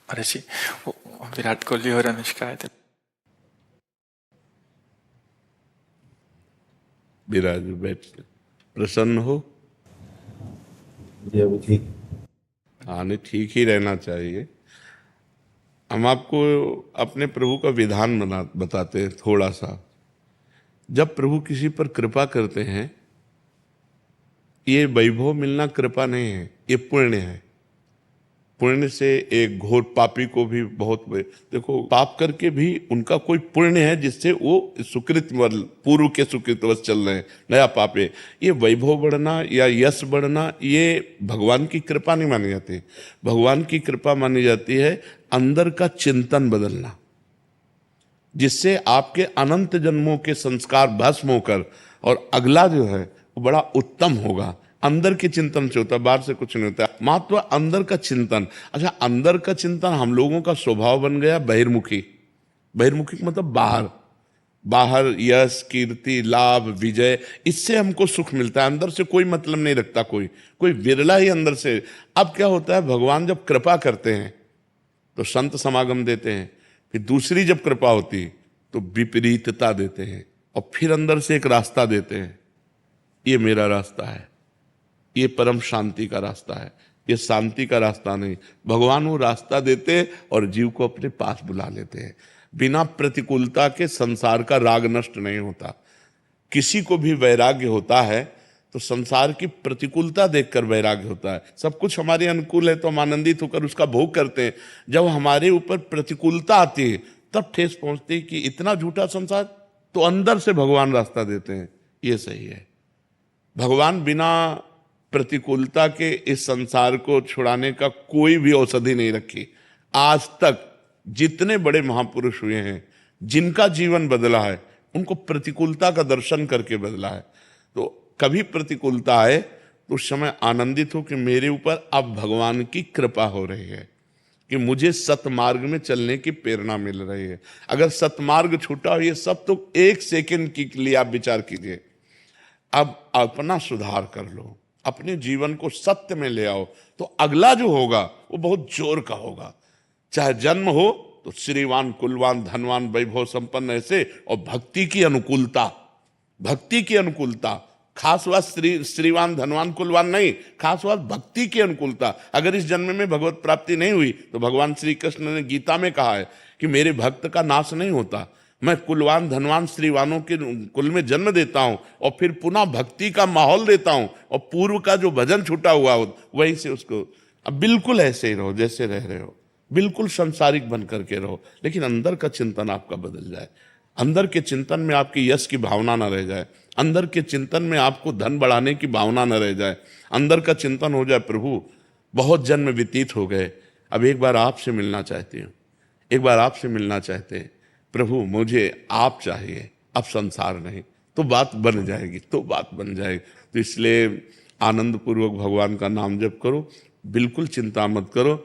अरे जी, वो विराट कोहली और अनुष्का आए थे। विराज बैठ प्रसन्न हो। जी अभी ठीक। हाँ, नहीं, ठीक ही रहना चाहिए। हम आपको अपने प्रभु का विधान बताते हैं थोड़ा सा। जब प्रभु किसी पर कृपा करते हैं, ये वैभव मिलना कृपा नहीं है, ये पुण्य है। पुण्य से एक घोर पापी को भी देखो, पाप करके भी उनका कोई पुण्य है जिससे वो सुकृत पूर्व के सुकृतवश चल रहे हैं, नया पाप है। ये वैभव बढ़ना या यश बढ़ना, ये भगवान की कृपा नहीं मानी जाती। भगवान की कृपा मानी जाती है अंदर का चिंतन बदलना, जिससे आपके अनंत जन्मों के संस्कार भस्म होकर और अगला जो है वो बड़ा उत्तम होगा। अंदर के चिंतन से होता है, बाहर से कुछ नहीं होता। महत्व अंदर का चिंतन। अच्छा, अंदर का चिंतन हम लोगों का स्वभाव बन गया बहिर्मुखी। बहिर्मुखी मतलब बाहर, बाहर यश कीर्ति लाभ विजय, इससे हमको सुख मिलता है। अंदर से कोई मतलब नहीं रखता, कोई कोई विरला ही अंदर से। अब क्या होता है, भगवान जब कृपा करते हैं तो संत समागम देते हैं, फिर दूसरी जब कृपा होती तो विपरीतता देते हैं, और फिर अंदर से एक रास्ता देते हैं। ये मेरा रास्ता है, ये परम शांति का रास्ता है, ये शांति का रास्ता नहीं। भगवान वो रास्ता देते हैं और जीव को अपने पास बुला लेते हैं। बिना प्रतिकूलता के संसार का राग नष्ट नहीं होता। किसी को भी वैराग्य होता है तो संसार की प्रतिकूलता देखकर वैराग्य होता है। सब कुछ हमारे अनुकूल है तो हम आनंदित होकर उसका भोग करते हैं। जब हमारे ऊपर प्रतिकूलता आती है तब ठेस पहुंचती है कि इतना झूठा संसार, तो अंदर से भगवान रास्ता देते हैं। ये सही है। भगवान बिना प्रतिकूलता के इस संसार को छुड़ाने का कोई भी औषधि नहीं रखी। आज तक जितने बड़े महापुरुष हुए हैं, जिनका जीवन बदला है, उनको प्रतिकूलता का दर्शन करके बदला है। तो कभी प्रतिकूलता आए तो उस समय आनंदित हो कि मेरे ऊपर अब भगवान की कृपा हो रही है, कि मुझे सतमार्ग में चलने की प्रेरणा मिल रही है। अगर सतमार्ग छूटा हो, ये सब तो एक सेकंड के लिए आप विचार कीजिए। अब अपना सुधार कर लो, अपने जीवन को सत्य में ले आओ, तो अगला जो होगा वो बहुत जोर का होगा। चाहे जन्म हो तो श्रीवान कुलवान धनवान वैभव संपन्न ऐसे, और भक्ति की अनुकूलता, भक्ति की अनुकूलता। खास बात श्रीवान धनवान कुलवान नहीं, खास बात भक्ति की अनुकूलता। अगर इस जन्म में भगवत प्राप्ति नहीं हुई तो भगवान श्री कृष्ण ने गीता में कहा है कि मेरे भक्त का नाश नहीं होता। मैं कुलवान धनवान श्रीवानों के कुल में जन्म देता हूं और फिर पुनः भक्ति का माहौल देता हूं, और पूर्व का जो भजन छूटा हुआ हो वहीं से उसको। अब बिल्कुल ऐसे ही रहो जैसे रह रहे हो, बिल्कुल संसारिक बन करके रहो, लेकिन अंदर का चिंतन आपका बदल जाए। अंदर के चिंतन में आपकी यश की भावना न रह जाए, अंदर के चिंतन में आपको धन बढ़ाने की भावना न रह जाए। अंदर का चिंतन हो जाए, प्रभु बहुत जन्म व्यतीत हो गए, अब एक बार आपसे मिलना चाहती हूँ, एक बार आपसे मिलना चाहते हैं प्रभु, मुझे आप चाहिए, अब संसार नहीं। तो बात बन जाएगी, तो बात बन जाएगी। तो इसलिए आनंद पूर्वक भगवान का नाम जप करो, बिल्कुल चिंता मत करो।